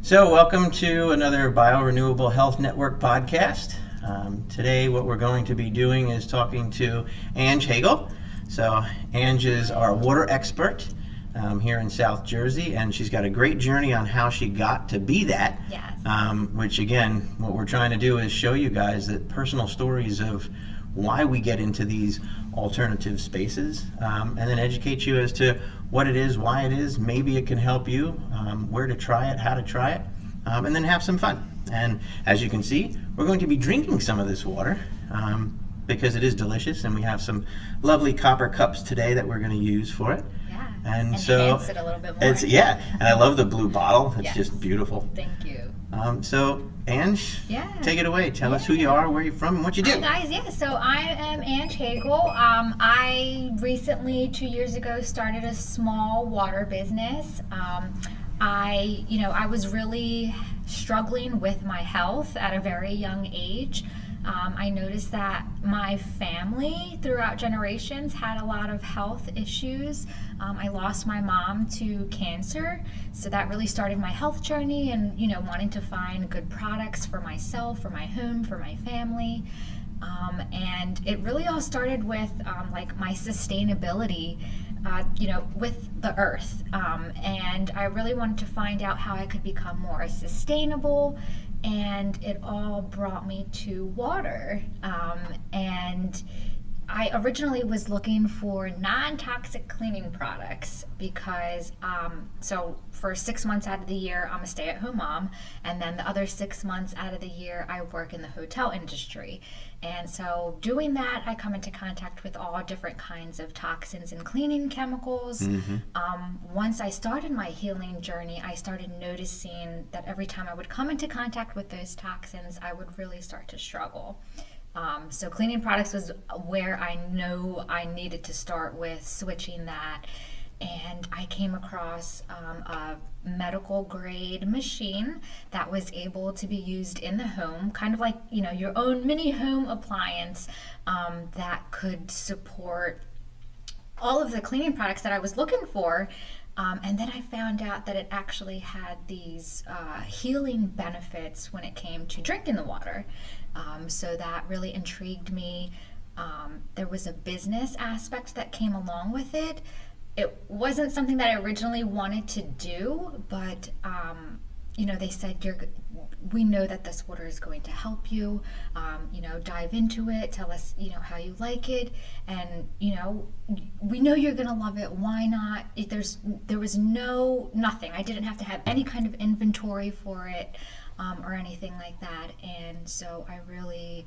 So, welcome to another Biorenewable Health Network podcast. Today, what we're going to be doing is talking to Ange Hagel. So, Ange is our water expert here in South Jersey, and she's got a great journey on how she got to be that. Yes. Which, again, what we're trying to do is show you guys that personal stories of why we get into these alternative spaces, and then educate you as to what it is, why it is, maybe it can help you, where to try it, how to try it, and then have some fun. And as you can see, we're going to be drinking some of this water because it is delicious, and we have some lovely copper cups today that we're going to use for it. Yeah. And Enhance it a little bit more. And I love the blue bottle. It's Yes. just beautiful. Thank you. So, Ange, take it away. Tell us who you are, where you're from, and what you do. Hi guys, so I am Ange Hagel. I recently, 2 years ago, started a small water business. I was really struggling with my health at a very young age. I noticed that my family throughout generations had a lot of health issues. I lost my mom to cancer, so that really started my health journey and, wanting to find good products for myself, for my home, for my family. And it really all started with my sustainability, with the earth. And I really wanted to find out how I could become more sustainable, and it all brought me to water. And I originally was looking for non-toxic cleaning products because, so for 6 months out of the year, I'm a stay-at-home mom, and then the other 6 months out of the year, I work in the hotel industry. And so doing that, I come into contact with all different kinds of toxins and cleaning chemicals. Once I started my healing journey, I started noticing that every time I would come into contact with those toxins, I would really start to struggle. So cleaning products was where I know I needed to start with switching that. And I came across a medical grade machine that was able to be used in the home, kind of like, your own mini home appliance, that could support all of the cleaning products that I was looking for. And then I found out that it actually had these healing benefits when it came to drinking the water. So that really intrigued me. There was a business aspect that came along with it. It wasn't something that I originally wanted to do, but they said, we know that this water is going to help you, dive into it, tell us, how you like it, and, we know you're going to love it. Why not? There was nothing. I didn't have to have any kind of inventory for it, or anything like that. And so I really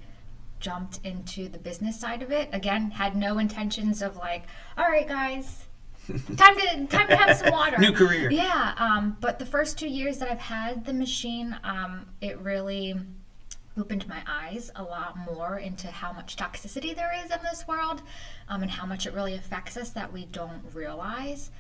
jumped into the business side of it. Again, had no intentions of all right, guys, time to have some water. New career. Yeah, but the first 2 years that I've had the machine, it really opened my eyes a lot more into how much toxicity there is in this world, and how much it really affects us that we don't realize.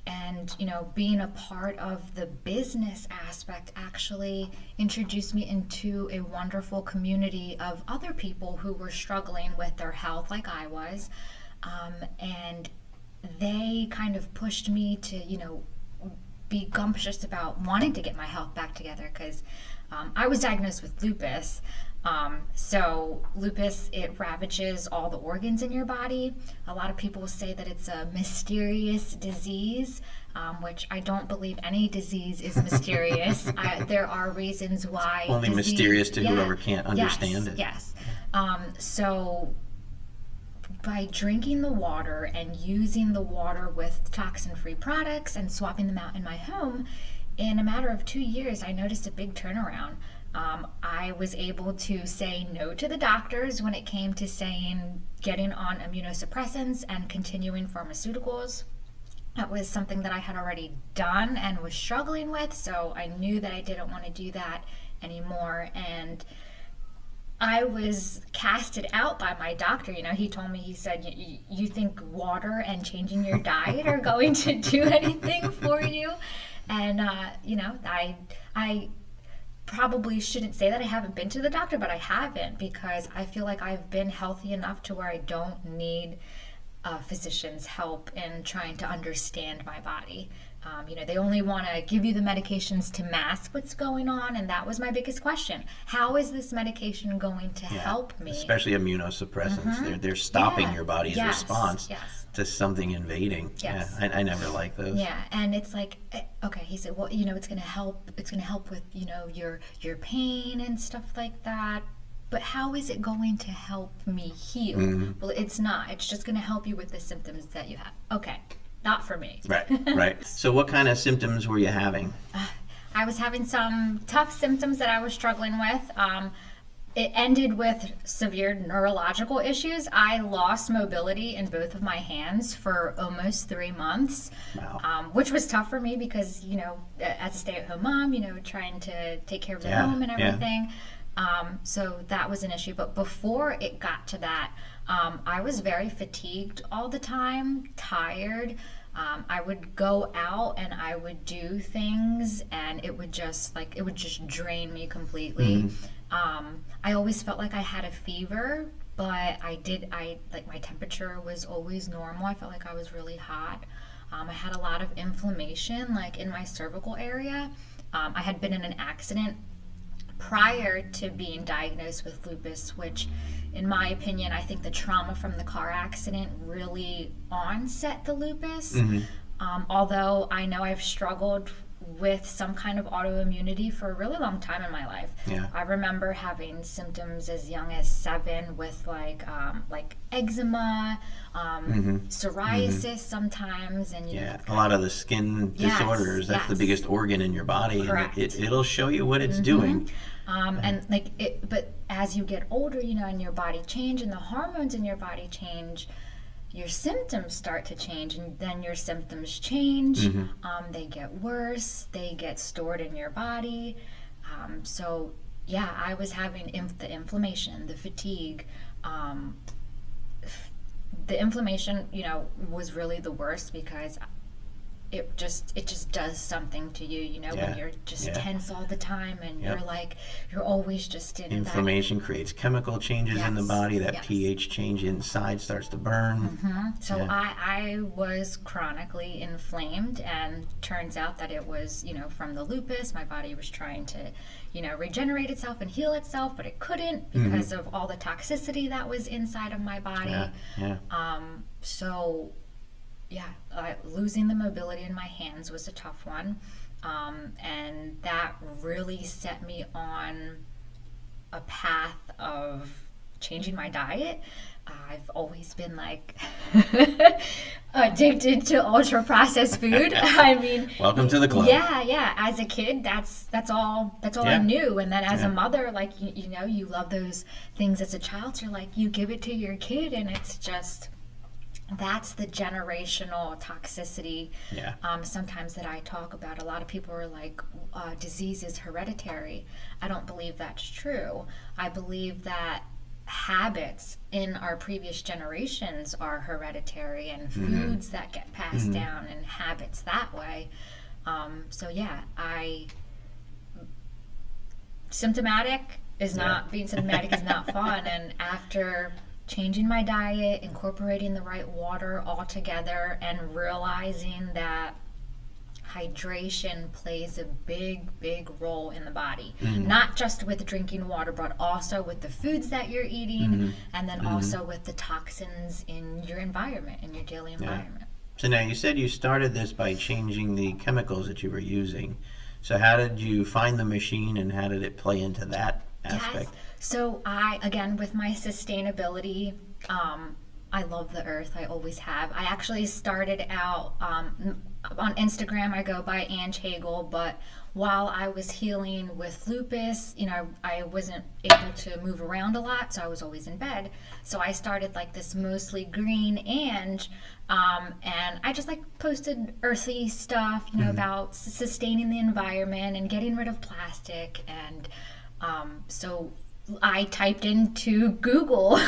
And, being a part of the business aspect actually introduced me into a wonderful community of other people who were struggling with their health like I was. And they kind of pushed me to, be gumptious about wanting to get my health back together because I was diagnosed with lupus. So lupus, it ravages all the organs in your body. A lot of people say that it's a mysterious disease, which I don't believe any disease is mysterious. There are reasons why. Only mysterious to whoever can't understand it. Yes. So by drinking the water and using the water with toxin-free products and swapping them out in my home, in a matter of 2 years, I noticed a big turnaround. I was able to say no to the doctors when it came to getting on immunosuppressants and continuing pharmaceuticals. That was something that I had already done and was struggling with, so I knew that I didn't want to do that anymore. And I was casted out by my doctor. He told me, he said, you think water and changing your diet are going to do anything for you? And, I probably shouldn't say that I haven't been to the doctor, but I haven't, because I feel like I've been healthy enough to where I don't need a physician's help in trying to understand my body. They only want to give you the medications to mask what's going on, and that was my biggest question. How is this medication going to help me? Especially immunosuppressants. They're stopping your body's response to something invading. Yes. Yeah, I never like those. Yeah, and it's like, okay, he said, well, it's going to help. It's going to help with, your pain and stuff like that. But how is it going to help me heal? Well, it's not. It's just going to help you with the symptoms that you have. Okay, not for me. Right. So what kind of symptoms were you having? I was having some tough symptoms that I was struggling with. It ended with severe neurological issues. I lost mobility in both of my hands for almost 3 months, which was tough for me because, as a stay-at-home mom, trying to take care of the home and everything. So that was an issue. But before it got to that, I was very fatigued all the time, tired. I would go out and I would do things and it would just drain me completely. I always felt like I had a fever, but my temperature was always normal. I felt like I was really hot. I had a lot of inflammation, like in my cervical area. I had been in an accident prior to being diagnosed with lupus, which in my opinion, I think the trauma from the car accident really onset the lupus. Although I know I've struggled with some kind of autoimmunity for a really long time in my life. I remember having symptoms as young as 7 with like eczema, psoriasis sometimes, and a lot of the skin disorders. That's the biggest organ in your body. Correct. And it'll show you what it's doing. But as you get older, and your body change and the hormones in your body change, your symptoms start to change, and then your symptoms change. They get worse. They get stored in your body. I was having the inflammation, the fatigue. The inflammation, was really the worst because it just does something to you, when you're just tense all the time and you're always just in inflammation creates chemical changes in the body. That pH change inside starts to burn. So I was chronically inflamed, and turns out that it was, from the lupus. My body was trying to, regenerate itself and heal itself, but it couldn't because of all the toxicity that was inside of my body. Losing the mobility in my hands was a tough one, and that really set me on a path of changing my diet. I've always been addicted to ultra processed food. I mean, welcome to the club. As a kid, that's all I knew, and then as a mother, you love those things as a child. So you give it to your kid, and it's just. That's the generational toxicity sometimes that I talk about. A lot of people are like, disease is hereditary. I don't believe that's true. I believe that habits in our previous generations are hereditary, and foods that get passed down, and habits that way. Being symptomatic is not fun. And after changing my diet, incorporating the right water all together, and realizing that hydration plays a big role in the body. Not just with drinking water, but also with the foods that you're eating, and then also with the toxins in your environment, in your daily environment. So now you said you started this by changing the chemicals that you were using. So how did you find the machine, and how did it play into that aspect? So again, with my sustainability, I love the earth. I always have. I actually started out on Instagram. I go by Hagel, but while I was healing with lupus, I wasn't able to move around a lot, so I was always in bed. So I started this mostly green and I just posted earthy stuff, about sustaining the environment and getting rid of plastic. And so I typed into Google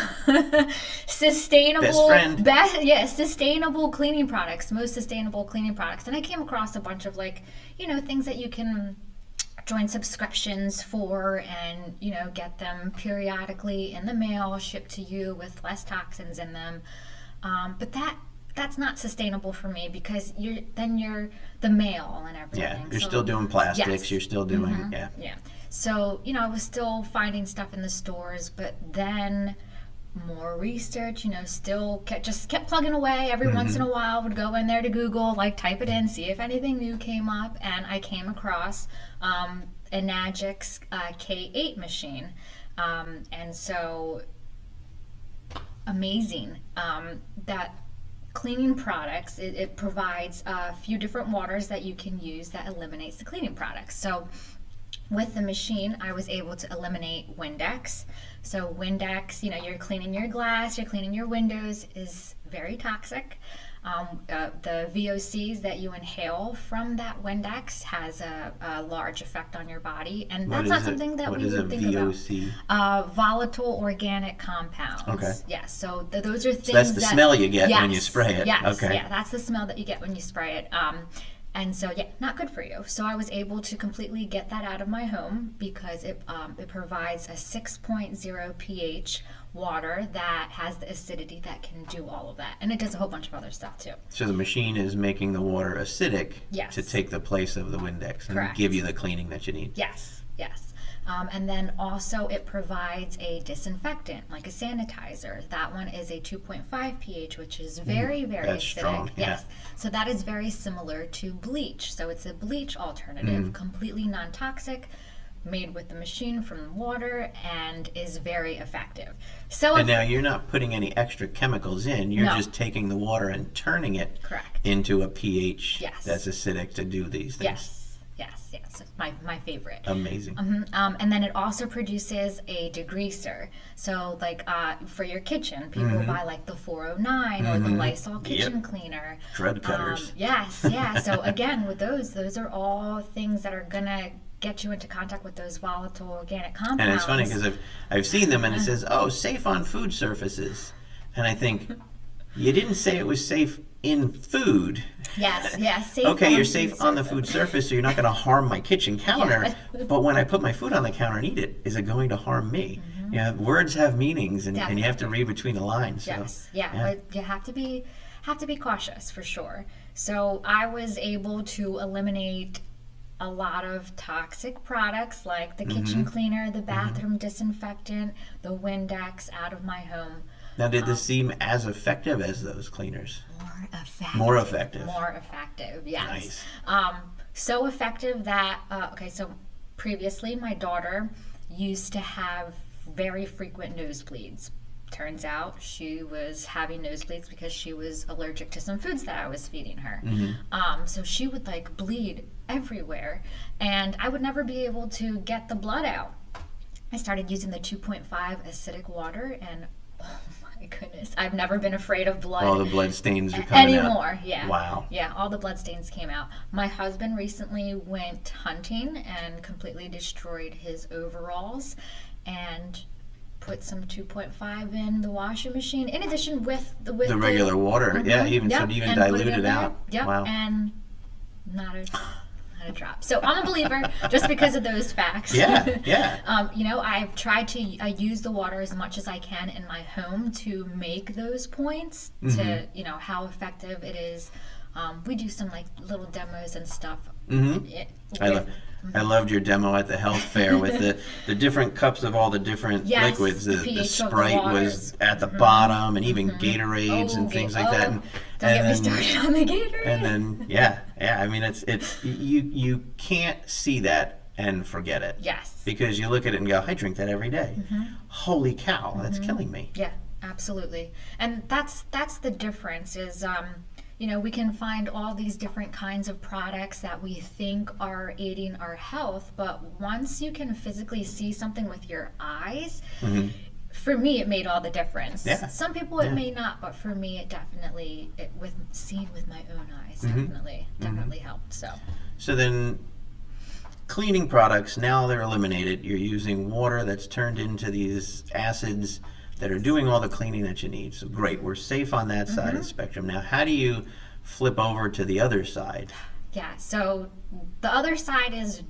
sustainable cleaning products, most sustainable cleaning products, and I came across a bunch of things that you can join subscriptions for, and get them periodically in the mail, shipped to you with less toxins in them. But that that's not sustainable for me because you're the male and everything. Yeah, you're So- still doing plastics. Yes. You're still doing Yeah. So, I was still finding stuff in the stores, but then more research, still kept plugging away. Every once in a while would go in there to Google, like type it in, see if anything new came up, and I came across a Nagix K8 machine. And so amazing that cleaning products, it provides a few different waters that you can use that eliminates the cleaning products. So with the machine, I was able to eliminate Windex. So Windex, you're cleaning your glass, you're cleaning your windows, is very toxic. The VOCs that you inhale from that Windex has a large effect on your body, and that's not something that we would think VOC? about. Volatile organic compounds. Okay. Yes. So those are things. So that's the smell you get when you Yes, spray it. Yes. Okay. Yeah, that's the smell that you get when you spray it. And so, not good for you. So I was able to completely get that out of my home because it provides a 6.0 pH water that has the acidity that can do all of that. And it does a whole bunch of other stuff too. So the machine is making the water acidic Yes. to take the place of the Windex and Correct. give you the cleaning that you need. Yes, yes. And then also it provides a disinfectant, like a sanitizer. That one is a 2.5 pH, which is very, very that's acidic. strong, yeah. Yes. So that is very similar to bleach. So it's a bleach alternative, completely non-toxic, made with the machine from water, and is very effective. So And now you're not putting any extra chemicals in. You're No. just taking the water and turning it Correct. into a pH Yes. that's acidic to do these things. Yes. It's my favorite. Amazing. And then it also produces a degreaser. So, like for your kitchen, people buy like the 409 or the Lysol kitchen cleaner. Shred cutters. Yes, yeah. So again, with those are all things that are gonna get you into contact with those volatile organic compounds. And it's funny because I've seen them and it says, "Oh, safe on food surfaces," and I think you didn't say it was safe in food. Yes. Safe Okay, on you're food safe on the surface. food surface, so you're not going to harm my kitchen counter. Yeah. But when I put my food on the counter and eat it, is it going to harm me? Yeah, words have meanings, and you have to read between the lines. So, Yes, but you have to be cautious for sure. So I was able to eliminate a lot of toxic products like the kitchen cleaner, the bathroom disinfectant, the Windex out of my home. Now, did this seem as effective as those cleaners? More effective. More effective. More effective, yes. Nice. So effective that, so previously my daughter used to have very frequent nosebleeds. Turns out she was having nosebleeds because she was allergic to some foods that I was feeding her. So she would like bleed everywhere, and I would never be able to get the blood out. I started using the 2.5 acidic water, and oh my goodness, I've never been afraid of blood. All the blood stains are coming out. Anymore, yeah. Wow. Yeah, all the blood stains came out. My husband recently went hunting and completely destroyed his overalls and put some 2.5 in the washing machine in addition with the regular water. Yeah, even so, Yep, even and put dilute in it there. out. Yep, Wow. and not a drop. So I'm a believer just because of those facts. Yeah. I've tried to use the water as much as I can in my home to make those points to, how effective it is. We do some like little demos and stuff. I loved your demo at the health fair with the different cups of all the different Yes, liquids. the The pH of the Sprite water. was at the bottom, and even Gatorades and things like that. Don't get me started on the Gatorade. And then yeah. I mean, it's you can't see that and forget it. Yes. Because you look at it and go, I drink that every day. Holy cow, that's killing me. Yeah, absolutely. And that's the difference is, we can find all these different kinds of products that we think are aiding our health, but once you can physically see something with your eyes, for me, it made all the difference. Yeah. Some people it may not, but for me, it definitely, seeing with my own eyes, definitely helped. So then, cleaning products, now they're eliminated. You're using water that's turned into these acids that are doing all the cleaning that you need. So great, we're safe on that side of the spectrum. Now, how do you flip over to the other side? Yeah, so the other side is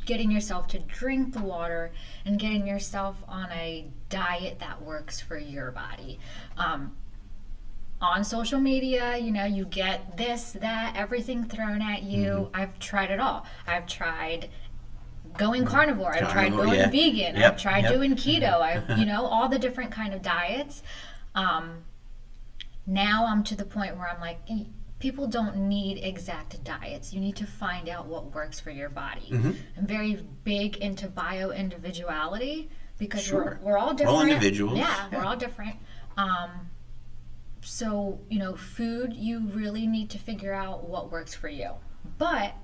getting yourself to drink the water and getting yourself on a diet that works for your body. on social media, you get this, that, everything thrown at you. I've tried it all. I've tried going carnivore. I've tried going vegan. Yep, I've tried yep. doing keto. I've, all the different kind of diets. Now I'm to the point where I'm like, people don't need exact diets. You need to find out what works for your body. I'm very big into bio-individuality because Sure. we're all different. All individuals. Yeah, we're all different. So, food, you really need to figure out what works for you. But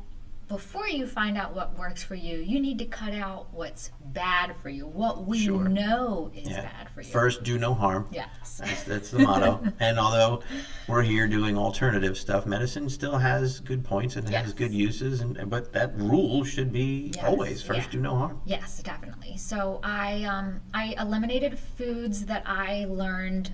before you find out what works for you, you need to cut out what's bad for you, what we Sure. know is bad for you. First, do no harm. Yes. That's the motto. And although we're here doing alternative stuff, medicine still has good points and has good uses. But that rule should be always first, do no harm. Yes, definitely. So I eliminated foods that I learned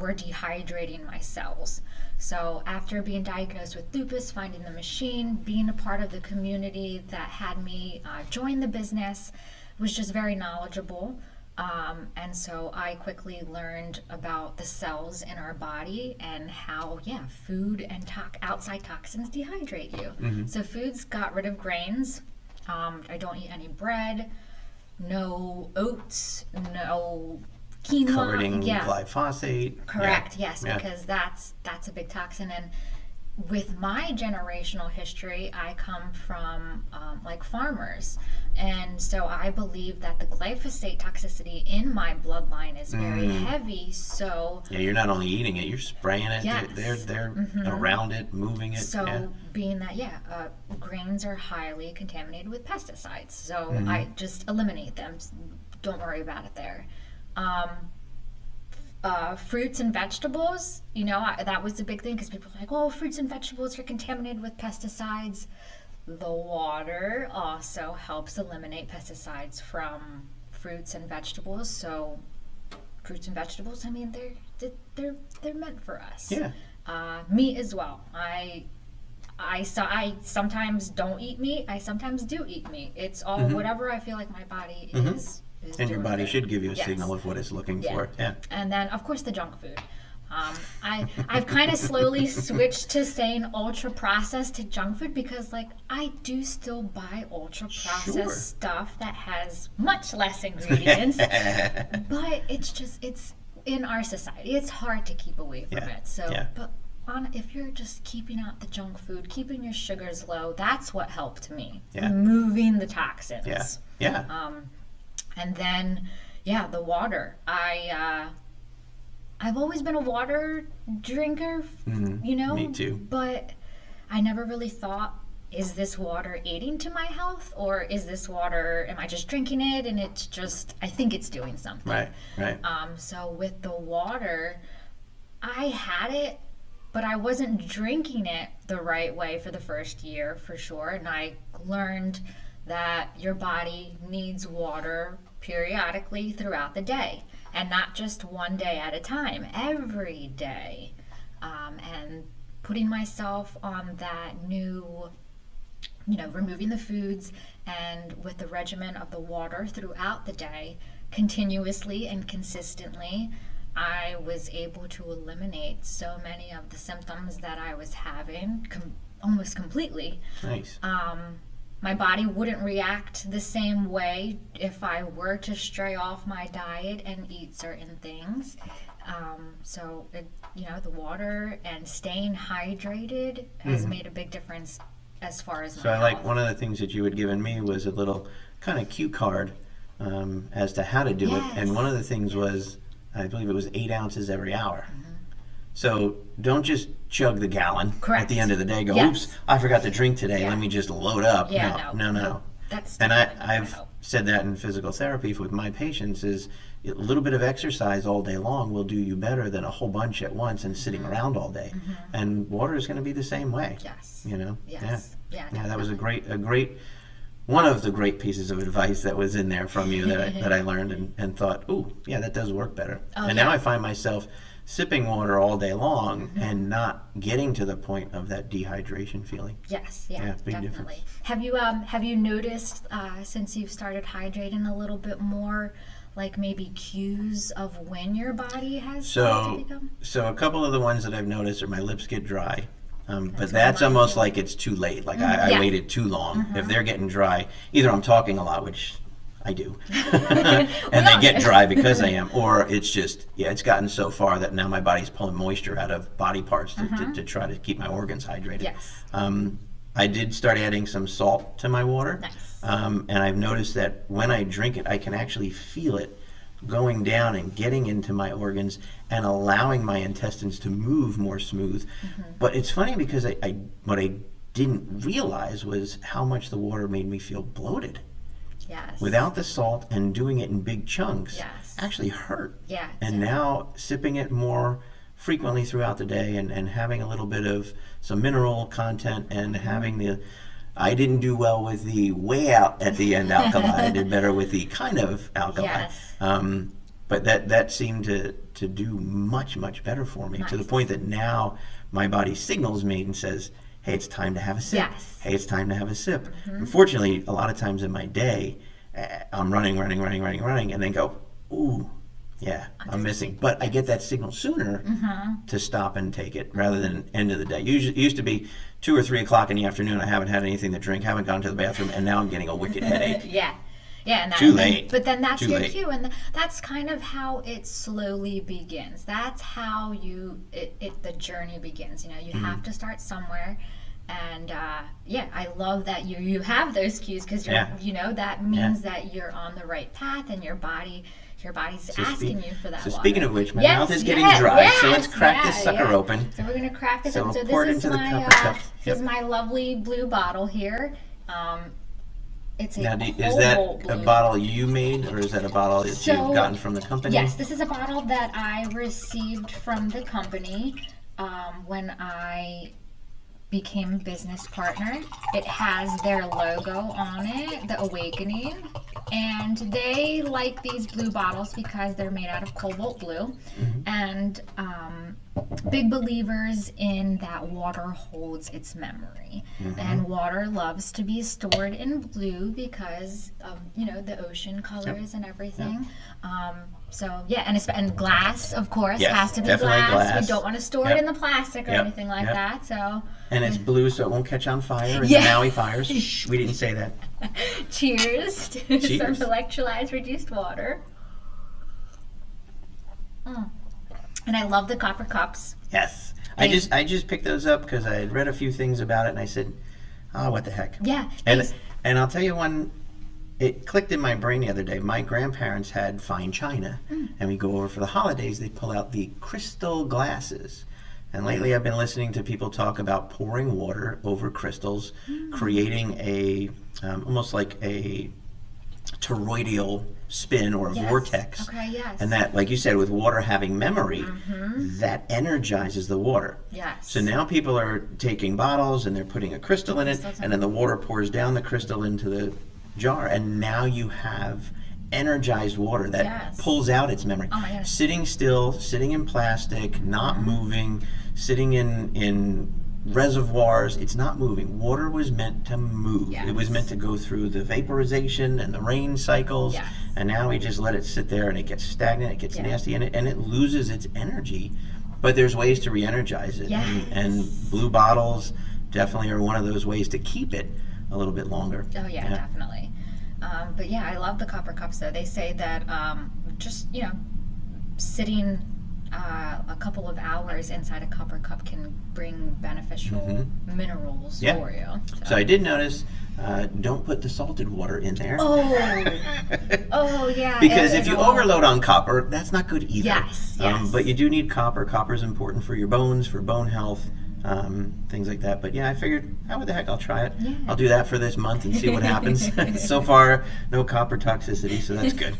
were dehydrating my cells. So after being diagnosed with lupus, finding the machine, being a part of the community that had me join the business was just very knowledgeable. And so I quickly learned about the cells in our body and how, food and outside toxins dehydrate you. So foods got rid of grains. I don't eat any bread, no oats, no quinoa. Covered in glyphosate. Correct, yes, because that's a big toxin. And with my generational history, I come from farmers. And so I believe that the glyphosate toxicity in my bloodline is very heavy. So you're not only eating it, you're spraying it. Yes. They're around it, moving it. So being that, grains are highly contaminated with pesticides. So I just eliminate them. Don't worry about it there. Fruits and vegetables, that was the big thing because people are like, oh, fruits and vegetables are contaminated with pesticides. The water also helps eliminate pesticides from fruits and vegetables. So fruits and vegetables, they're meant for us. Yeah. Meat as well. I sometimes don't eat meat. I sometimes do eat meat. It's all whatever I feel like my body is. And your body should give you a Yes. signal of what it's looking for. Yeah. And then, of course, the junk food. I've kind of slowly switched to saying ultra processed to junk food because, I do still buy ultra processed stuff that has much less ingredients. But it's in our society. It's hard to keep away from it. So, but if you're just keeping out the junk food, keeping your sugars low, that's what helped me. Removing the toxins. Yeah. And then, the water. I've always been a water drinker, Me too. But I never really thought, is this water aiding to my health? Or is this water, am I just drinking it and it's just, I think it's doing something. Right. So with the water, I had it, but I wasn't drinking it the right way for the first year, for sure. And I learned that your body needs water periodically throughout the day and not just one day at a time, every day. And putting myself on that new, removing the foods and with the regimen of the water throughout the day, continuously and consistently, I was able to eliminate so many of the symptoms that I was having almost completely. Nice. My body wouldn't react the same way if I were to stray off my diet and eat certain things. So, the water and staying hydrated has made a big difference as far as So my I like health. one of the things that you had given me was a little kind of cue card as to how to do it. And one of the things was, I believe it was 8 ounces every hour. So don't just chug the gallon at the end of the day. Go, oops, I forgot to drink today. Let me just load up. No. That's And definitely not I've gonna help. said that in physical therapy with my patients is a little bit of exercise all day long will do you better than a whole bunch at once and sitting around all day. And water is going to be the same way. Yes. Yes. Yeah, That was a great one of the great pieces of advice that was in there from you that I learned and thought, that does work better. Now I find myself sipping water all day long and not getting to the point of that dehydration feeling. Yes, big definitely. difference. Have you noticed since you've started hydrating a little bit more, like maybe cues of when your body has started to become? So a couple of the ones that I've noticed are my lips get dry. But what that's mine almost do. like it's too late. Like I Yeah. waited too long. If they're getting dry, either I'm talking a lot, which I do, and they get dry because I am, or it's just, it's gotten so far that now my body's pulling moisture out of body parts to try to keep my organs hydrated. Yes. I did start adding some salt to my water. Nice. And I've noticed that when I drink it, I can actually feel it going down and getting into my organs and allowing my intestines to move more smooth. But it's funny because what I didn't realize was how much the water made me feel bloated. Yes. Without the salt and doing it in big chunks Yes. actually hurt. Yeah. And now sipping it more frequently throughout the day and having a little bit of some mineral content and having I didn't do well with the way out at the end alkali. I did better with the kind of alkali. Yes. But that seemed to do much, much better for me, to the point that now my body signals me and says, hey, it's time to have a sip. Yes. Hey, it's time to have a sip. Unfortunately, a lot of times in my day, I'm running, and then go, ooh, yeah, I'm missing. But I get that signal sooner to stop and take it rather than end of the day. Usually, it used to be 2 or 3 o'clock in the afternoon. I haven't had anything to drink, haven't gone to the bathroom, and now I'm getting a wicked headache. Yeah. Yeah, and Too late. But then that's Too your late. cue, and that's kind of how it slowly begins. That's how the journey begins. You know, you have to start somewhere, and I love that you have those cues because that means that you're on the right path, and your body's asking you for that. So water. speaking of which, my mouth is getting dry. So let's crack this sucker open. So we're gonna crack this So open. So we'll pour it this is into the my cup of cup. this is my lovely blue bottle here. It's a Now, is cobalt that a blue. bottle you made, or is that a bottle that So, you've gotten from the company? Yes, this is a bottle that I received from the company when I became a business partner. It has their logo on it, the Awakening, and they like these blue bottles because they're made out of cobalt blue, and big believers in that water holds its memory, and water loves to be stored in blue because of the ocean colors and everything. And glass, of course, Yes, has to be definitely glass. We don't want to store it in the plastic or anything like that. So And it's blue, so it won't catch on fire in Yeah. the Maui fires. Shh, we didn't say that. cheers to Cheers. some electrolyzed reduced water. And I love the copper cups. Yes. I just picked those up because I had read a few things about it, and I said, oh, what the heck. Yeah. And I'll tell you one, it clicked in my brain the other day. My grandparents had fine china, and we go over for the holidays, they pull out the crystal glasses. And lately I've been listening to people talk about pouring water over crystals, creating a almost like a toroidal spin or a vortex. Okay, yes. And that, like you said, with water having memory, that energizes the water. Yes. So now people are taking bottles and they're putting a crystal in it, and then the water pours down the crystal into the jar, and now you have energized water that pulls out its memory. Oh my goodness. Sitting still, sitting in plastic, not moving, sitting in reservoirs, it's not moving. Water was meant to move. Yes. It was meant to go through the vaporization and the rain cycles. Yes. And now we just let it sit there and it gets stagnant, it gets nasty, and it loses its energy. But there's ways to re-energize it. Yes. And blue bottles definitely are one of those ways to keep it a little bit longer. Oh yeah, definitely. But yeah, I love the copper cups though. They say that just sitting a couple of hours inside a copper cup can bring beneficial minerals for you. So I did notice, don't put the salted water in there. Oh yeah. Because if you overload on copper, that's not good either. Yes. But you do need copper. Copper is important for your bones, for bone health, things like that. But yeah, I figured, what the heck, I'll try it. Yeah. I'll do that for this month and see what happens. So far, no copper toxicity, so that's good.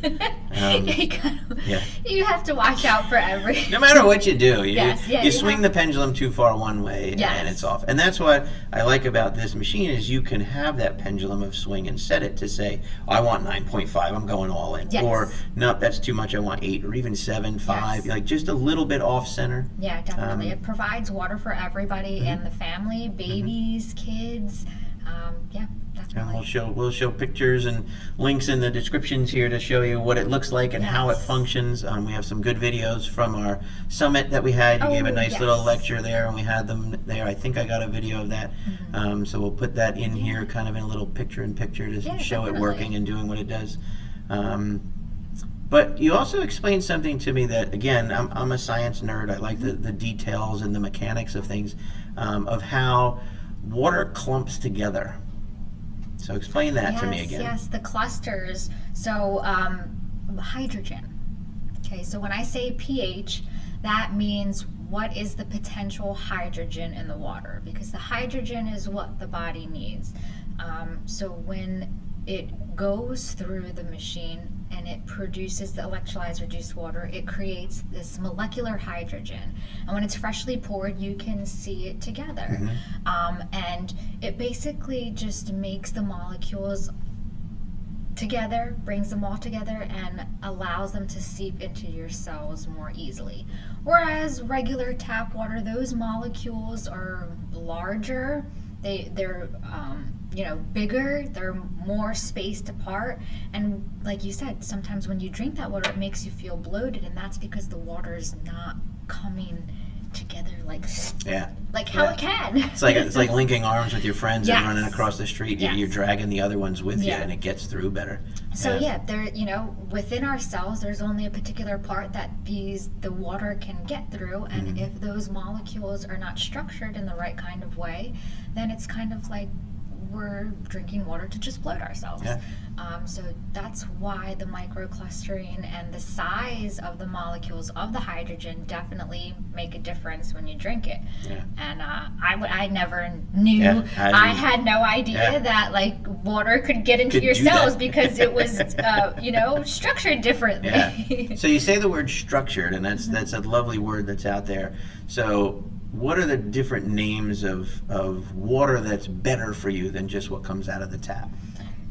You have to watch out for every. No matter what you do, you swing the pendulum too far one way and it's off. And that's what I like about this machine is you can have that pendulum of swing and set it to say, I want 9.5, I'm going all in. Yes. Or, no, that's too much, I want 8, or even 7, 5, like just a little bit off center. Yeah, definitely. It provides water for everybody in the family, babies, kids. Yeah, And definitely. we'll show pictures and links in the descriptions here to show you what it looks like and how it Yes. functions. We have some good videos from our summit that we had. You gave a Oh, nice little yes. lecture there, and we had them there. I think I got a video of that. So we'll put that in here, kind of in a little picture-in-picture to Yeah, show it definitely. working and doing what it does. But you also explained something to me that, again, I'm a science nerd. I like the details and the mechanics of things, of how water clumps together. So explain that to me again. Yes, the clusters. So hydrogen. Okay, so when I say pH, that means what is the potential hydrogen in the water? Because the hydrogen is what the body needs. So when it goes through the machine and it produces the electrolyzed reduced water, it creates this molecular hydrogen. And when it's freshly poured, you can see it together. And it basically just makes the molecules together, brings them all together, and allows them to seep into your cells more easily. Whereas regular tap water, those molecules are larger. They're bigger, they're more spaced apart, and like you said, sometimes when you drink that water it makes you feel bloated, and that's because the water is not coming together like how it can. It's like linking arms with your friends and running across the street. Yes. You're dragging the other ones with you, and it gets through better. So there, within our cells, there's only a particular part that the water can get through, and if those molecules are not structured in the right kind of way, then it's kind of like we're drinking water to just bloat ourselves. So that's why the microclustering and the size of the molecules of the hydrogen definitely make a difference when you drink it. And I never knew, I had no idea that like water could get into your cells because it was structured differently. So you say the word structured, and that's a lovely word that's out there. So what are the different names of water that's better for you than just what comes out of the tap?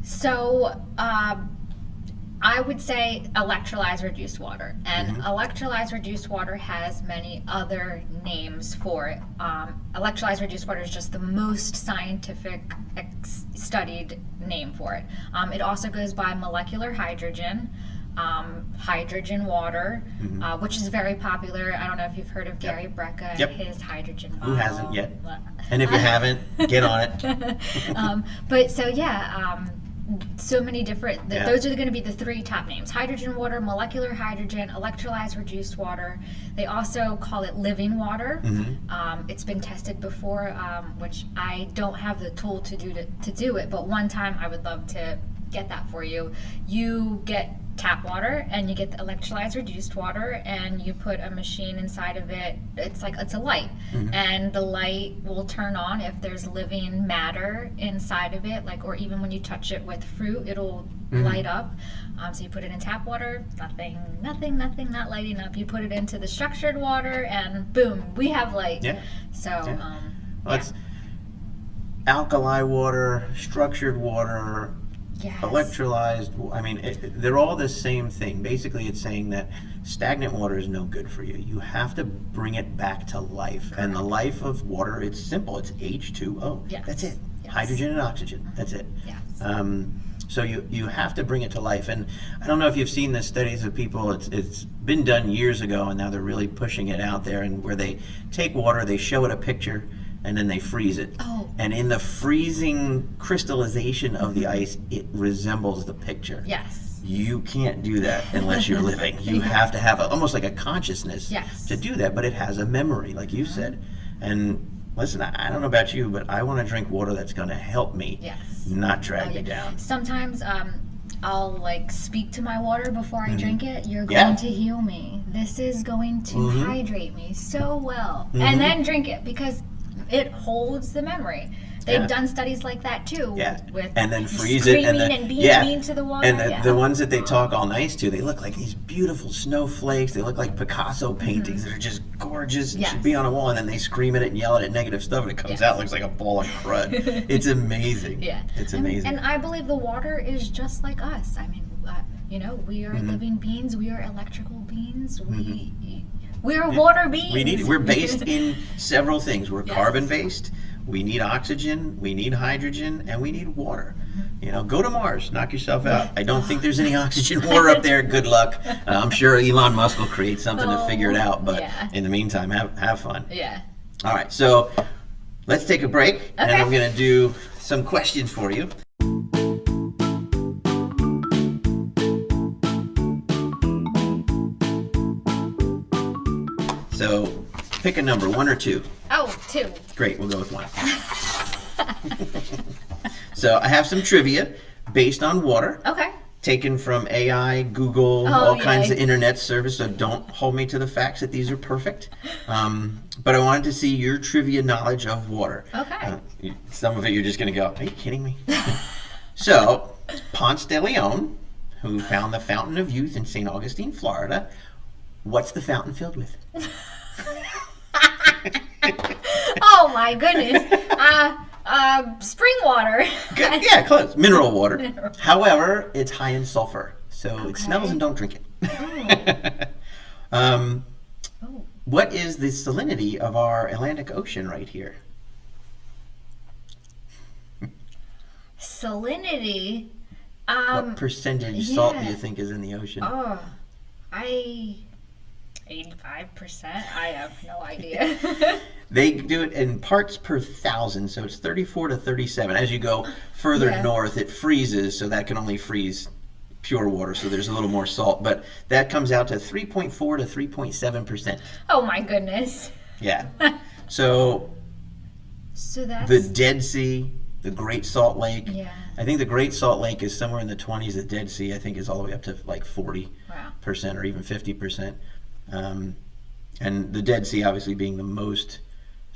So I would say electrolyzed reduced water. And electrolyzed reduced water has many other names for it. Electrolyzed reduced water is just the most scientific studied name for it. It also goes by molecular hydrogen. Hydrogen water, which is very popular. I don't know if you've heard of Gary Brecka and his hydrogen bottle. Who hasn't yet? And if you haven't, get on it. But so so many different, those are going to be the three top names: hydrogen water, molecular hydrogen, electrolyzed reduced water. They also call it living water. It's been tested before, which I don't have the tool to do it, but one time I would love to get that for you. You get tap water and you get the electrolyzed reduced water, and you put a machine inside of it. It's a light, and the light will turn on if there's living matter inside of it, or even when you touch it with fruit, it'll light up. So you put it in tap water, nothing not lighting up. You put it into the structured water, and boom, we have light. It's alkali water, structured water, electrolyzed. I mean, they're all the same thing. Basically, it's saying that stagnant water is no good for you. You have to bring it back to life. And the life of water, it's simple. It's H2O. That's it. Hydrogen and oxygen. That's it. So you have to bring it to life. And I don't know if you've seen the studies of people. It's been done years ago, and now they're really pushing it out there. And where they take water, they show it a picture, and then they freeze it. And in the freezing crystallization of the ice, it resembles the picture. You can't do that unless you're living. You have to have almost like a consciousness to do that, but it has a memory, like you said. And listen, I don't know about you, but I want to drink water that's going to help me, not drag me down. Sometimes I'll speak to my water before I drink it. You're going to heal me. This is going to hydrate me so well. And then drink it, because it holds the memory. They've done studies like that too. With and then freeze it and then and being mean to the water. And the ones that they talk all nice to, they look like these beautiful snowflakes. They look like Picasso paintings that are just gorgeous and should be on a wall. And then they scream at it and yell at it negative stuff, and it comes out looks like a ball of crud. It's amazing. It's amazing. And I believe the water is just like us. I mean, we are living beings. We are electrical beings. We're water beings. We're based in several things. We're carbon based. we need oxygen, we need hydrogen, and we need water. You know, go to Mars, knock yourself out. I don't think there's any oxygen water up there. Good luck. I'm sure Elon Musk will create something to figure it out, but in the meantime, have fun. Yeah. All right, so let's take a break, and I'm going to do some questions for you. So pick a number, 1 or 2. Oh, 2. Great, we'll go with 1. So I have some trivia based on water. Okay. Taken from AI, Google, all kinds of internet service, so don't hold me to the facts that these are perfect. But I wanted to see your trivia knowledge of water. Okay. Some of it you're just going to go, are you kidding me? So, Ponce de Leon, who found the Fountain of Youth in St. Augustine, Florida, what's the fountain filled with? Oh my goodness. Spring water. Good. Yeah, close. Mineral water. However, it's high in sulfur, so it smells and don't drink it. What is the salinity of our Atlantic Ocean right here? Salinity. What percentage salt do you think is in the ocean? 85%. I have no idea. They do it in parts per thousand, so it's 34 to 37. As you go further north, it freezes, so that can only freeze pure water, so there's a little more salt. But that comes out to 3.4 to 3.7%. Oh my goodness. Yeah. So that's the Dead Sea, the Great Salt Lake. Yeah. I think the Great Salt Lake is somewhere in the 20s. The Dead Sea, I think, is all the way up to like 40% or even 50%. And the Dead Sea obviously being the most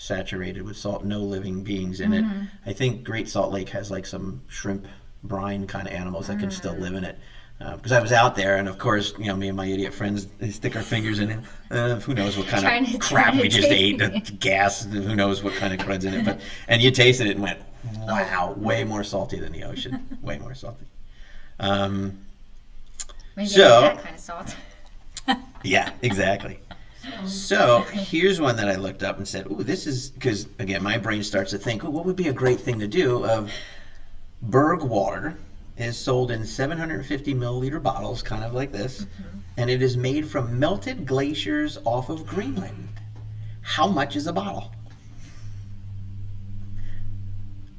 saturated with salt, no living beings in it. I think Great Salt Lake has like some shrimp brine kind of animals that can still live in it. Because I was out there, and of course, you know, me and my idiot friends, they stick our fingers in it. Who knows what kind of crap we just ate? The gas. Who knows what kind of crud's in it? But and you tasted it and went, wow, way more salty than the ocean. Way more salty. Maybe that kind of salt. Yeah, exactly. So here's one that I looked up and said, "Ooh, this is," because again, my brain starts to think, "Oh, what would be a great thing to do?" Berg water is sold in 750 milliliter bottles, kind of like this, and it is made from melted glaciers off of Greenland. How much is a bottle?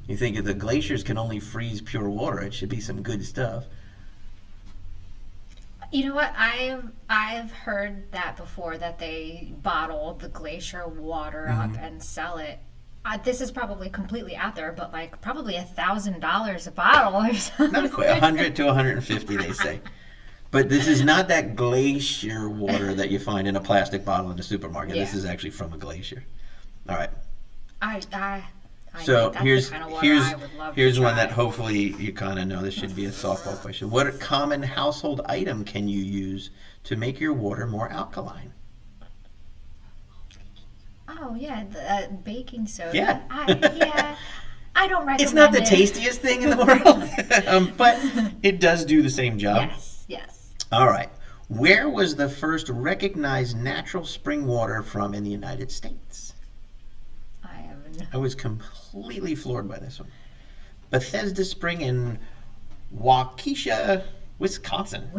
You think if the glaciers can only freeze pure water, it should be some good stuff. You know what? I've heard that before, that they bottle the glacier water up and sell it. This is probably completely out there, but like probably $1,000 a bottle or something. Not quite, 100 to 150 they say. But this is not that glacier water that you find in a plastic bottle in the supermarket. This is actually from a glacier. All right. So here's one that hopefully you kind of know. This should be a softball question. What common household item can you use to make your water more alkaline? Oh yeah, the baking soda. Yeah. I don't recommend it. It's not the tastiest thing in the world, but it does do the same job. Yes. All right. Where was the first recognized natural spring water from in the United States? I was completely floored by this one. Bethesda Spring in Waukesha, Wisconsin.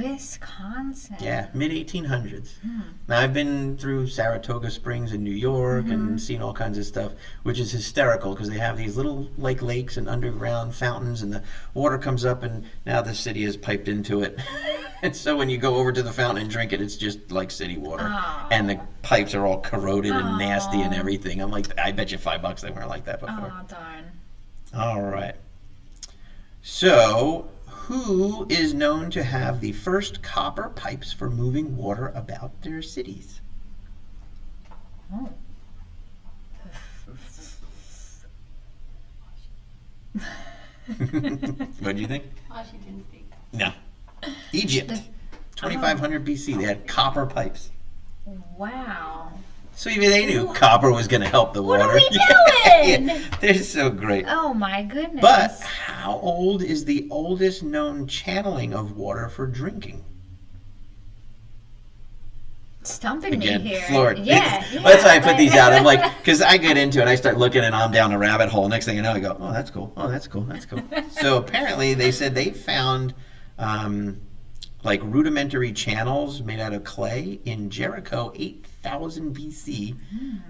Yeah, mid-1800s. Now, I've been through Saratoga Springs in New York and seen all kinds of stuff, which is hysterical because they have these little lakes and underground fountains, and the water comes up, and now the city has piped into it. And so when you go over to the fountain and drink it, it's just like city water. And the pipes are all corroded and nasty and everything. I'm like, I bet you $5 they weren't like that before. Oh, darn. All right. So, who is known to have the first copper pipes for moving water about their cities? Oh. What do you think? Washington State. No. Egypt. 2500 BC. They had copper pipes. Wow. So even they knew copper was going to help the water. What are we doing? Yeah, they're so great. Oh my goodness. But how old is the oldest known channeling of water for drinking? stumping Again, me here. floored. Yeah, Well, that's why I put but- these out. I'm like, because I get into it, I start looking and I'm down a rabbit hole. Next thing you know, I go, oh, that's cool. Oh, that's cool. That's cool. So apparently they said they found like rudimentary channels made out of clay in Jericho 8,000 BC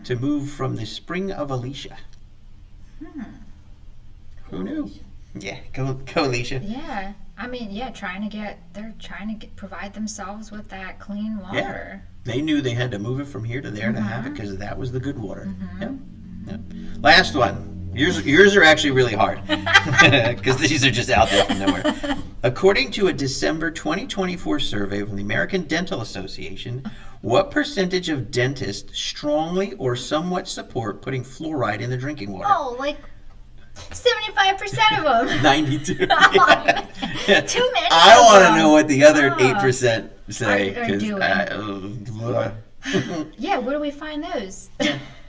to move from the spring of Alicia. Who knew? Yeah, go Alicia. Yeah, I mean, yeah, they're trying to provide themselves with that clean water. They knew they had to move it from here to there to have it because that was the good water. Yep. Yep. Last one. Yours are actually really hard because these are just out there from nowhere. According to a December 2024 survey from the American Dental Association, what percentage of dentists strongly or somewhat support putting fluoride in the drinking water? Oh, like 75% of them. 92. Too many. I want to of them. know what the other Oh. 8% say. Are 'cause doing. Yeah, where do we find those?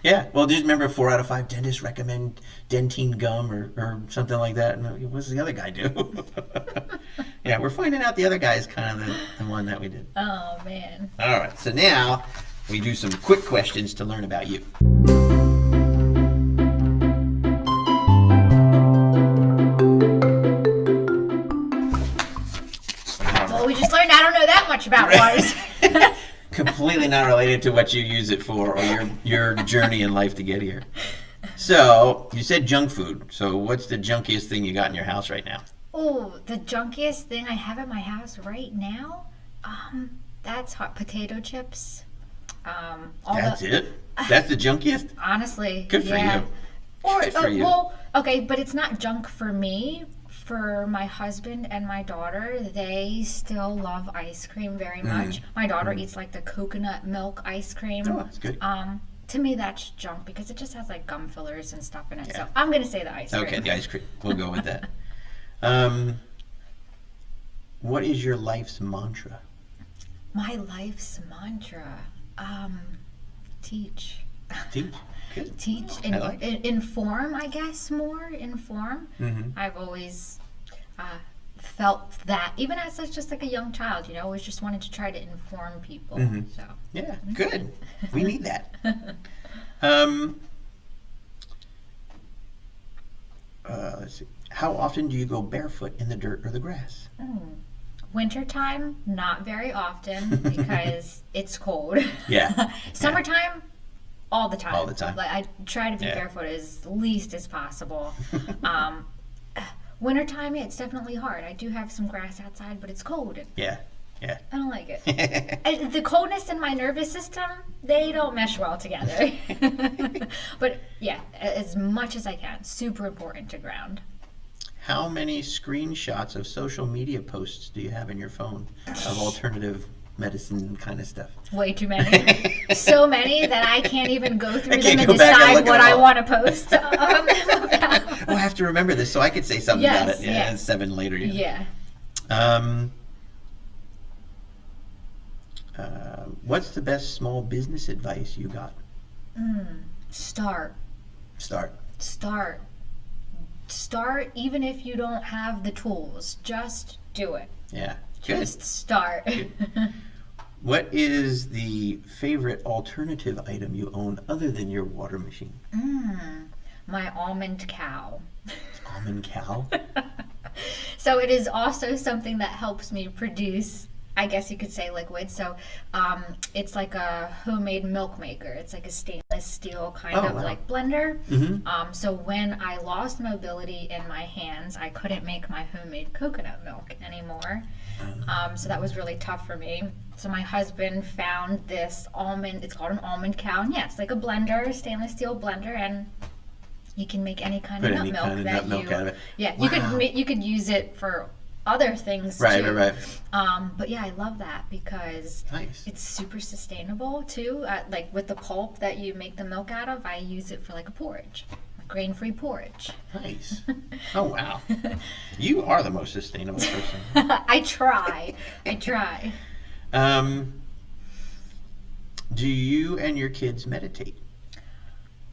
Yeah, well, just remember 4 out of 5 dentists recommend dentine gum or something like that. And what does the other guy do? Yeah, we're finding out the other guy is kind of the one that we did. Oh, man. All right, so now we do some quick questions to learn about you. Well, we just learned I don't know that much about waters. Completely not related to what you use it for or your journey in life to get here. So, you said junk food. So, what's the junkiest thing you got in your house right now? Oh, the junkiest thing I have at my house right now? That's hot potato chips. That's it? That's the junkiest? Honestly, Good for yeah. you. Or, Good for you. well, okay, but it's not junk for me. For my husband and my daughter, they still love ice cream very much. My daughter eats like the coconut milk ice cream. Oh, that's good. To me, that's junk because it just has like gum fillers and stuff in it. So I'm gonna say the ice cream. Okay, the ice cream. We'll go with that. What is your life's mantra? My life's mantra: teach. Teach. Good. Teach, I like inform, I guess, more inform. I've always felt that, even as just like a young child, always just wanted to try to inform people. So Yeah, good. We need that. Let's see. How often do you go barefoot in the dirt or the grass? wintertime, not very often because it's cold. Yeah. Summertime, all the time. All the time. Like I try to be Yeah. barefoot as least as possible. Wintertime, yeah, it's definitely hard. I do have some grass outside, but it's cold. And Yeah. Yeah. I don't like it. The coldness and my nervous system, they don't mesh well together. But yeah, as much as I can. Super important to ground. How many screenshots of social media posts do you have in your phone of alternative medicine kind of stuff? Way too many. So many that I can't even go through them can't and go back and look decide at what I all. want to post. Oh, I have to remember this so I could say something about Yes, it. Yeah, yeah. and 7 later. Yeah. What's the best small business advice you got? Start. Start even if you don't have the tools. Just do it. Yeah. Good. Just start. What is the favorite alternative item you own other than your water machine? My almond cow. Almond cow? So it is also something that helps me produce, I guess you could say, liquid. So it's like a homemade milk maker. It's like a stainless steel kind Oh, of wow. like blender. Mm-hmm. So when I lost mobility in my hands, I couldn't make my homemade coconut milk anymore. So that was really tough for me. So my husband found this almond, it's called an almond cow. And yeah, it's like a blender, a stainless steel blender, and you can make any kind Put of nut any milk kind of that nut milk out of it. Yeah, Wow. you could use it for other things Right, too. right. But yeah, I love that because Nice. it's super sustainable too. Like with the pulp that you make the milk out of, I use it for like a porridge, a grain-free porridge. Nice. Oh, wow. You are the most sustainable person. I try. Do you and your kids meditate?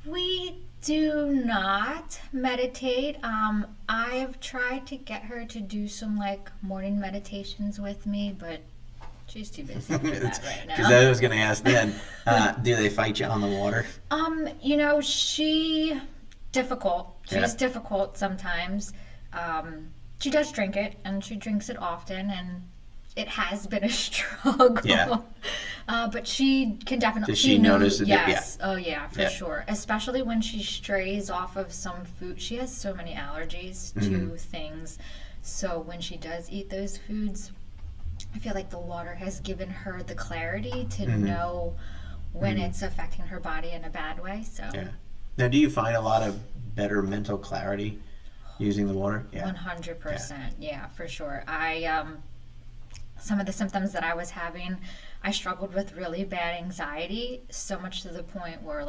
We do not meditate. I've tried to get her to do some like morning meditations with me, but She's too busy for that right now. Because I was going to ask then, do they fight you on the water? You know, she's difficult. Yeah. She's difficult sometimes. She does drink it, and she drinks it often, and it has been a struggle. Yeah. But she can definitely. Does she notice it? Yes. Yeah. Oh yeah, for Yeah. sure. Especially when she strays off of some food. She has so many allergies to things. So when she does eat those foods, I feel like the water has given her the clarity to know when it's affecting her body in a bad way. So. Yeah. Now, do you find a lot of better mental clarity using the water? Yeah. 100%. Yeah, for sure. Some of the symptoms that I was having, I struggled with really bad anxiety, so much to the point where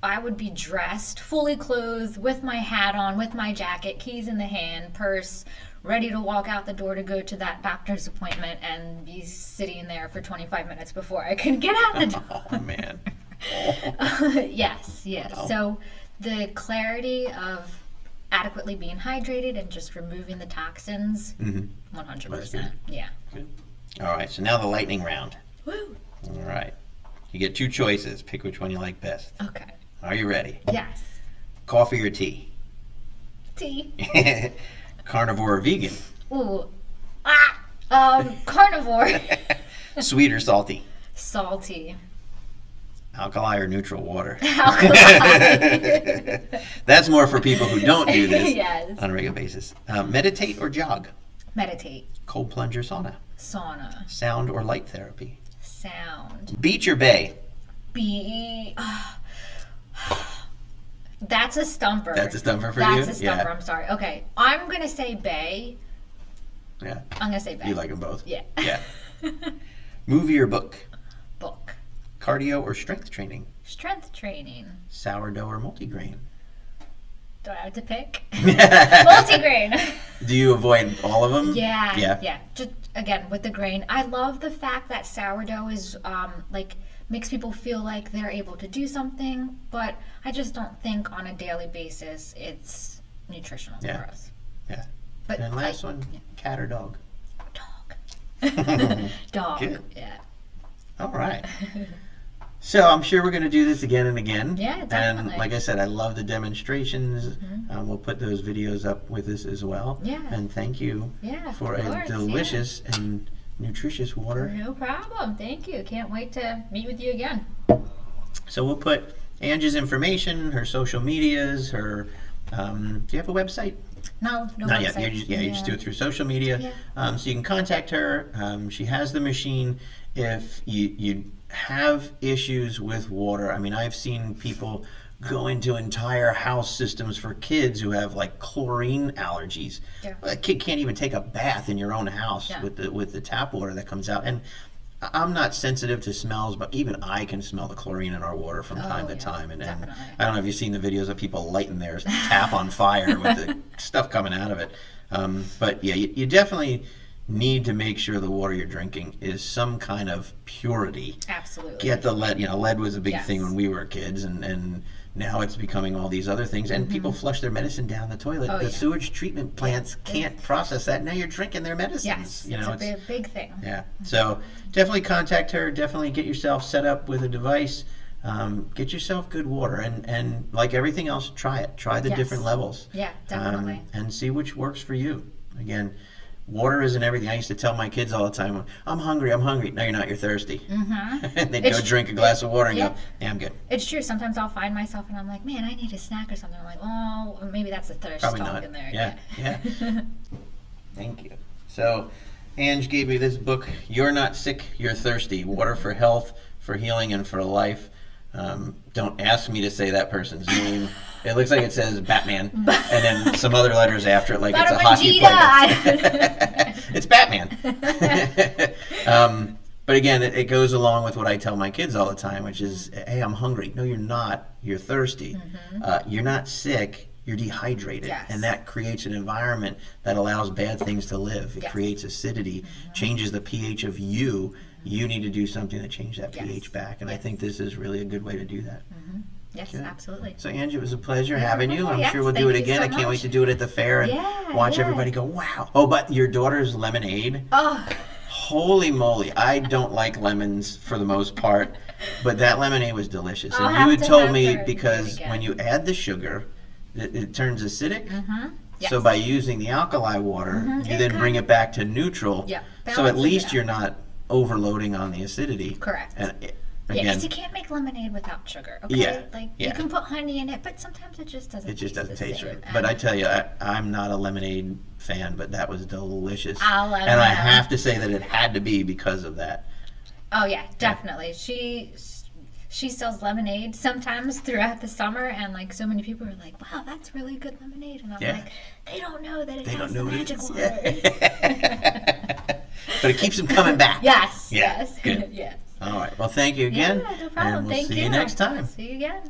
I would be dressed, fully clothed, with my hat on, with my jacket, keys in the hand, purse, ready to walk out the door to go to that doctor's appointment, and be sitting there for 25 minutes before I could get out the door. Oh, man. Yes. Wow. So the clarity of adequately being hydrated and just removing the toxins, 100%. Yeah. Good. All right, so now the lightning round. Woo. All right. You get two choices. Pick which one you like best. Okay. Are you ready? Yes. Coffee or tea? Tea. Carnivore or vegan? Ooh. Carnivore. Sweet or salty? Salty. Alkali or neutral water? Alkali. That's more for people who don't do this Yes. on a regular basis. Meditate or jog? Meditate. Cold plunge or sauna? Sauna. Sound or light therapy? Sound. Beach or bay? Be. That's a stumper. That's a stumper for That's you? a stumper. Yeah. I'm sorry. Okay. I'm going to say bay. Yeah. I'm going to say bay. You like them both? Yeah. Yeah. Movie or book? Book. Cardio or strength training? Strength training. Sourdough or multigrain? Do I have to pick? Multigrain. Do you avoid all of them? Yeah. Yeah. Yeah. Just again with the grain. I love the fact that sourdough is makes people feel like they're able to do something, but I just don't think on a daily basis it's nutritional Yeah. for us. Yeah. But And last one, cat or dog? Dog. Dog. Good. Yeah. All right. So I'm sure we're going to do this again and again. Yeah, definitely. And like I said, I love the demonstrations. We'll put those videos up with us as well. Yeah. And thank you Yeah. for of a course, delicious and nutritious water. No problem. Thank you. Can't wait to meet with you again. So we'll put Angie's information, her social medias, her. Do you have a website? No Not yet. website. You just do it through social media. Yeah. So you can contact her. She has the machine. If you have issues with water, I mean, I've seen people go into entire house systems for kids who have like chlorine allergies. Yeah. A kid can't even take a bath in your own house Yeah. with the tap water that comes out. And I'm not sensitive to smells, but even I can smell the chlorine in our water from time to yeah, time. And definitely. I don't know if you've seen the videos of people lighting their tap on fire with the stuff coming out of it. But yeah, you definitely need to make sure the water you're drinking is some kind of purity. Absolutely. Get the lead. Lead was a big Yes. thing when we were kids, and now it's becoming all these other things. And people flush their medicine down the toilet. Oh, The yeah. sewage treatment plants can't process that. Now you're drinking their medicines. Yes. It's a big thing. Yeah. So definitely contact her. Definitely get yourself set up with a device. Get yourself good water, and like everything else, try it. Try the Yes. different levels. Yeah, definitely. And see which works for you. Again, water isn't everything. I used to tell my kids all the time, "I'm hungry. I'm hungry." No, you're not. You're thirsty. Mm-hmm. And they'd go drink a glass of water and yeah. go, "Yeah, I'm good." It's true. Sometimes I'll find myself and I'm like, man, I need a snack or something. I'm like, oh, maybe that's the thirst Probably talk not. in there. Yeah. Thank you. So, Ange gave me this book, You're Not Sick, You're Thirsty, Water for Health, for Healing, and for Life. Don't ask me to say that person's name. It looks like it says Batman, and then some other letters after it, like it's a hockey player. It's Batman. But again, it goes along with what I tell my kids all the time, which is, hey, I'm hungry. No, you're not. You're thirsty. You're not sick. You're dehydrated. Yes. And that creates an environment that allows bad things to live. It Yes. creates acidity, changes the pH of you. You need to do something to change that Yes. pH back. And I Yes. think this is really a good way to do that. Yes, Good. absolutely. So, Angie, it was a pleasure having you. I'm Yes, sure we'll do thank it you again. so I can't wait much. to do it at the fair and Yeah, watch yeah. everybody go, wow. Oh, but your daughter's lemonade. Oh, Holy moly! I don't like lemons for the most part, but that lemonade was delicious. I'll And have you had to told have me her do it because again. when you add the sugar, it turns acidic. Yes. So by using the alkali water, you It then bring kind it back to neutral. Yep, So at balances least it out. you're not overloading on the acidity. Correct. And Yeah, again, because you can't make lemonade without sugar. Okay, Yeah, like yeah. you can put honey in it, but sometimes it just doesn't. it just doesn't the taste same. right. But I tell you, I'm not a lemonade fan, but that was delicious. I'll let and her I know. have to say that it had to be because of that. Oh yeah, definitely. She sells lemonade sometimes throughout the summer, and like so many people are like, "Wow, that's really good lemonade," and I'm Yeah. like, "They don't know that it They has don't know the what it magic is. water." But it keeps them coming back. Yes. Yeah, Yes. good. yes. All right. Well, thank you again. Yeah, no problem. And we'll Thank see you next time. See you again.